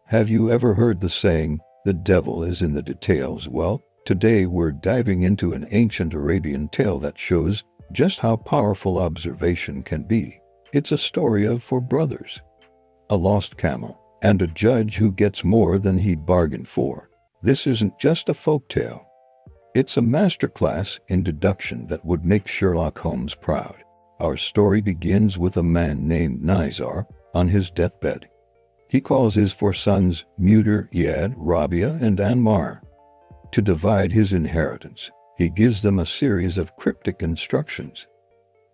Have you ever heard the saying, the devil is in the details? Well, today we're diving into an ancient Arabian tale that shows just how powerful observation can be. It's a story of four brothers, a lost camel, and a judge who gets more than he bargained for. This isn't just a folk tale. It's a masterclass in deduction that would make Sherlock Holmes proud. Our story begins with a man named Nizar on his deathbed. He calls his four sons, Mudir, Iyad, Rabia, and Anmar. To divide his inheritance, he gives them a series of cryptic instructions.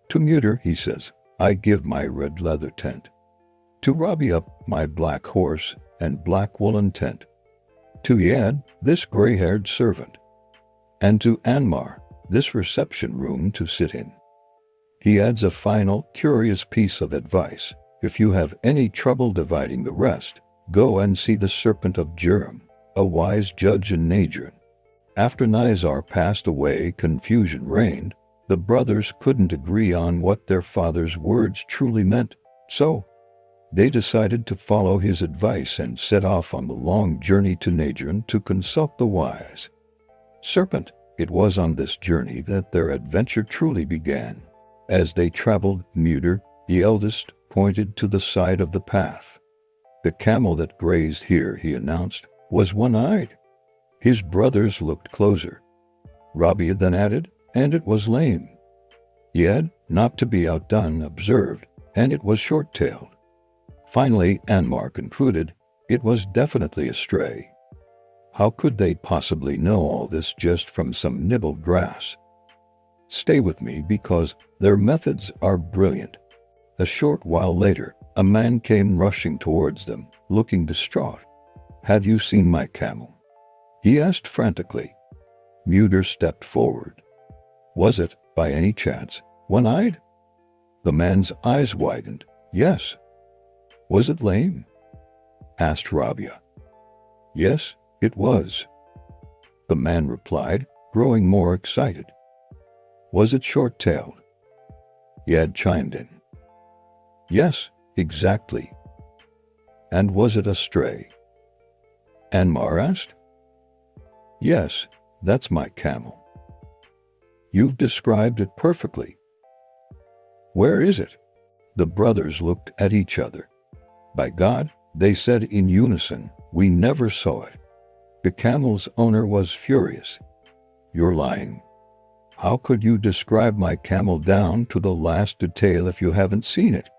To Mudir, he says, I give my red leather tent. To Rabia, my black horse and black woolen tent. To Iyad, this gray-haired servant. And to Anmar, this reception room to sit in. He adds a final, curious piece of advice. If you have any trouble dividing the rest, go and see the Serpent of Jurem, a wise judge in Najran. After Nizar passed away, confusion reigned. The brothers couldn't agree on what their father's words truly meant, so they decided to follow his advice and set off on the long journey to Najran to consult the wise Serpent. It was on this journey that their adventure truly began. As they traveled, Mudir, the eldest, pointed to the side of the path. The camel that grazed here, he announced, was one-eyed. His brothers looked closer. Rabia then added, and it was lame. Iyad, not to be outdone, observed, and it was short-tailed. Finally, Anmar concluded, it was definitely a stray. How could they possibly know all this just from some nibbled grass? Stay with me because their methods are brilliant. A short while later, a man came rushing towards them, looking distraught. Have you seen my camel? He asked frantically. Mudir stepped forward. Was it, by any chance, one-eyed? The man's eyes widened. Yes. Was it lame? Asked Rabia. Yes, it was. The man replied, growing more excited. Was it short-tailed? Iyad chimed in. Yes, exactly. And was it a stray? Anmar asked. Yes, that's my camel. You've described it perfectly. Where is it? The brothers looked at each other. By God, they said in unison, we never saw it. The camel's owner was furious. You're lying. How could you describe my camel down to the last detail if you haven't seen it?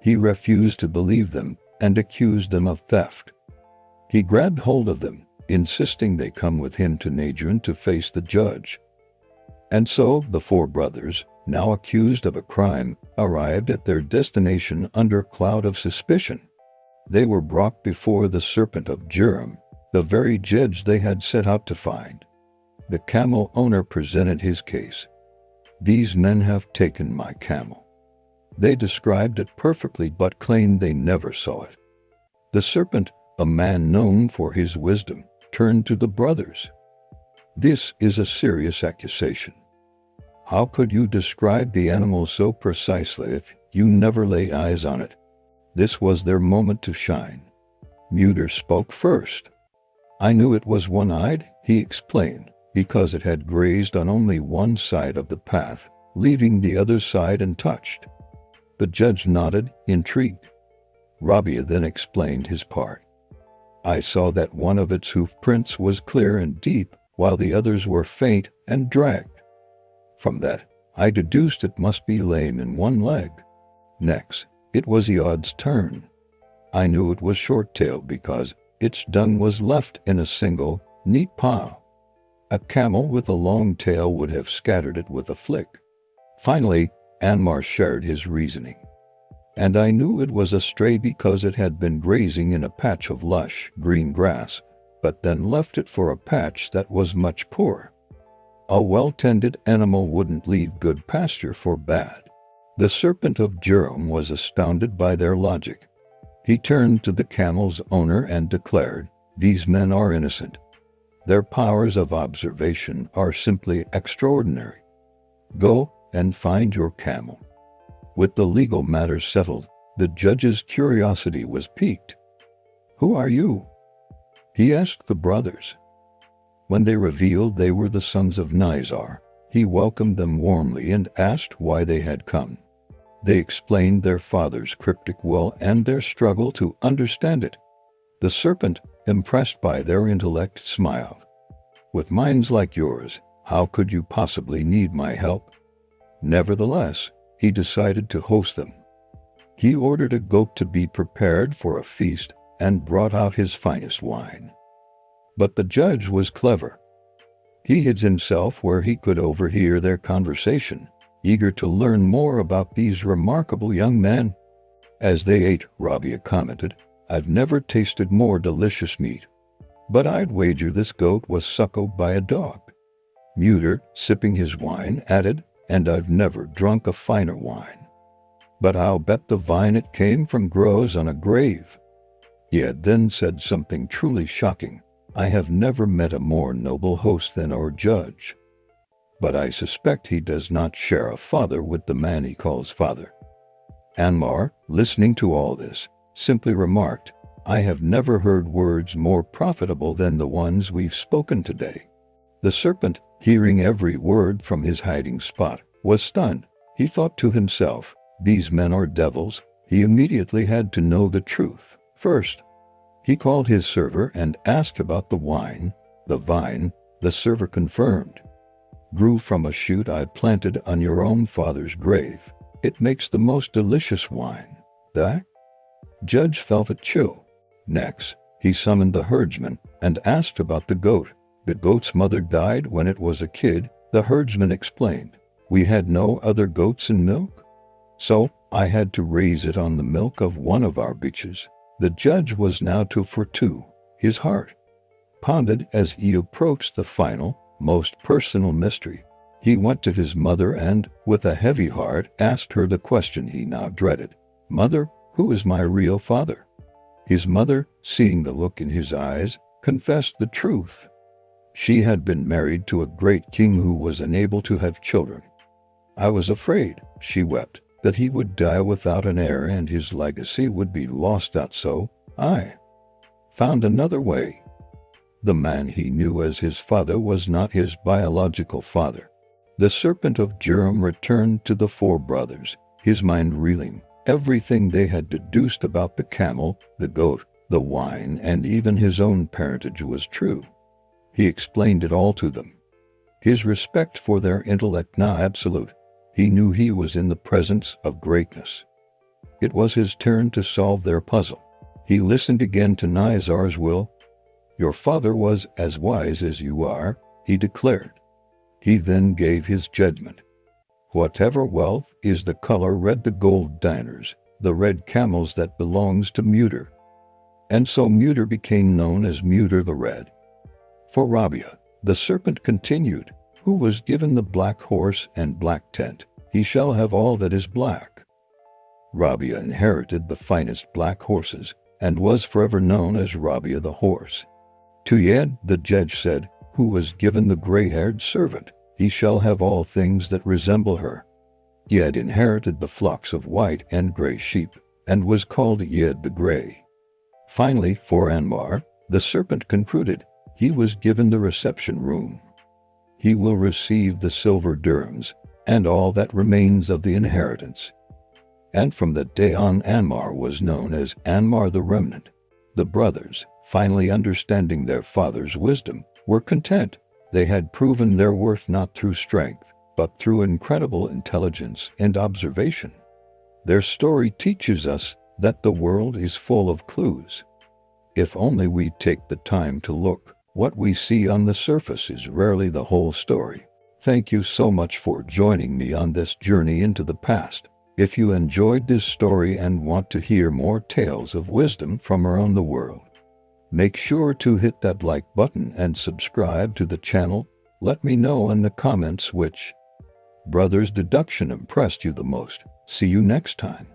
He refused to believe them and accused them of theft. He grabbed hold of them, insisting they come with him to Najran to face the judge. And so the four brothers, now accused of a crime, arrived at their destination under cloud of suspicion. They were brought before the Serpent of Jurem, the very judge they had set out to find. The camel owner presented his case. These men have taken my camel. They described it perfectly but claimed they never saw it. The serpent, a man known for his wisdom, turned to the brothers. This is a serious accusation. How could you describe the animal so precisely if you never lay eyes on it? This was their moment to shine. Mudir spoke first. I knew it was one-eyed, he explained, because it had grazed on only one side of the path, leaving the other side untouched. The judge nodded, intrigued. Rabia then explained his part. I saw that one of its hoof prints was clear and deep, while the others were faint and dragged. From that, I deduced it must be lame in one leg. Next, it was Iyad's turn. I knew it was short-tailed because its dung was left in a single, neat pile. A camel with a long tail would have scattered it with a flick. Finally, Anmar shared his reasoning. And I knew it was a stray because it had been grazing in a patch of lush, green grass, but then left it for a patch that was much poorer. A well-tended animal wouldn't leave good pasture for bad. The Serpent of Jurem was astounded by their logic. He turned to the camel's owner and declared, these men are innocent. Their powers of observation are simply extraordinary. Go and find your camel. With the legal matter settled, the judge's curiosity was piqued. "Who are you?" he asked the brothers. When they revealed they were the sons of Nizar, he welcomed them warmly and asked why they had come. They explained their father's cryptic will and their struggle to understand it. The serpent, impressed by their intellect, smiled. "With minds like yours, how could you possibly need my help?" Nevertheless, he decided to host them. He ordered a goat to be prepared for a feast and brought out his finest wine. But the judge was clever. He hid himself where he could overhear their conversation, eager to learn more about these remarkable young men. As they ate, Rabia commented, "I've never tasted more delicious meat. But I'd wager this goat was suckled by a dog." Muter, sipping his wine, added, "And I've never drunk a finer wine. But I'll bet the vine it came from grows on a grave." Yed then said something truly shocking. "I have never met a more noble host than our judge. But I suspect he does not share a father with the man he calls father." Anmar, listening to all this, simply remarked, "I have never heard words more profitable than the ones we've spoken today." The serpent, hearing every word from his hiding spot, was stunned. He thought to himself, "These men are devils." He immediately had to know the truth. First, he called his server and asked about the wine. The vine, the server confirmed, "grew from a shoot I planted on your own father's grave. It makes the most delicious wine." The judge felt a chill. Next, he summoned the herdsman and asked about the goat. "The goat's mother died when it was a kid," the herdsman explained. "We had no other goats in milk, so I had to raise it on the milk of one of our bitches." The judge was now 2 for 2. His heart pounded as he approached the final, most personal mystery. He went to his mother and, with a heavy heart, asked her the question he now dreaded. "Mother, who is my real father?" His mother, seeing the look in his eyes, confessed the truth. She had been married to a great king who was unable to have children. "I was afraid," she wept, "that he would die without an heir and his legacy would be lost out, so I found another way." The man he knew as his father was not his biological father. The serpent of Jerem returned to the 4 brothers, his mind reeling. Everything they had deduced about the camel, the goat, the wine, and even his own parentage was true. He explained it all to them. His respect for their intellect now absolute. He knew he was in the presence of greatness. It was his turn to solve their puzzle. He listened again to Nizar's will. "Your father was as wise as you are," he declared. He then gave his judgment. "Whatever wealth is the color red, the gold diners, the red camels that belongs to Muter." And so Muter became known as Muter the Red. For Rabia, the serpent continued, "Who was given the black horse and black tent, he shall have all that is black." Rabia inherited the finest black horses and was forever known as Rabia the horse. To Yed, the judge said, "Who was given the gray-haired servant, he shall have all things that resemble her." Yed inherited the flocks of white and gray sheep and was called Yed the Gray. Finally, for Anmar, the serpent concluded, he was given the reception room. He will receive the silver dirhams and all that remains of the inheritance. And from that day on, Anmar was known as Anmar the Remnant. The brothers, finally understanding their father's wisdom, were content. They had proven their worth not through strength, but through incredible intelligence and observation. Their story teaches us that the world is full of clues. If only we take the time to look, what we see on the surface is rarely the whole story. Thank you so much for joining me on this journey into the past. If you enjoyed this story and want to hear more tales of wisdom from around the world, make sure to hit that like button and subscribe to the channel. Let me know in the comments which brother's deduction impressed you the most. See you next time.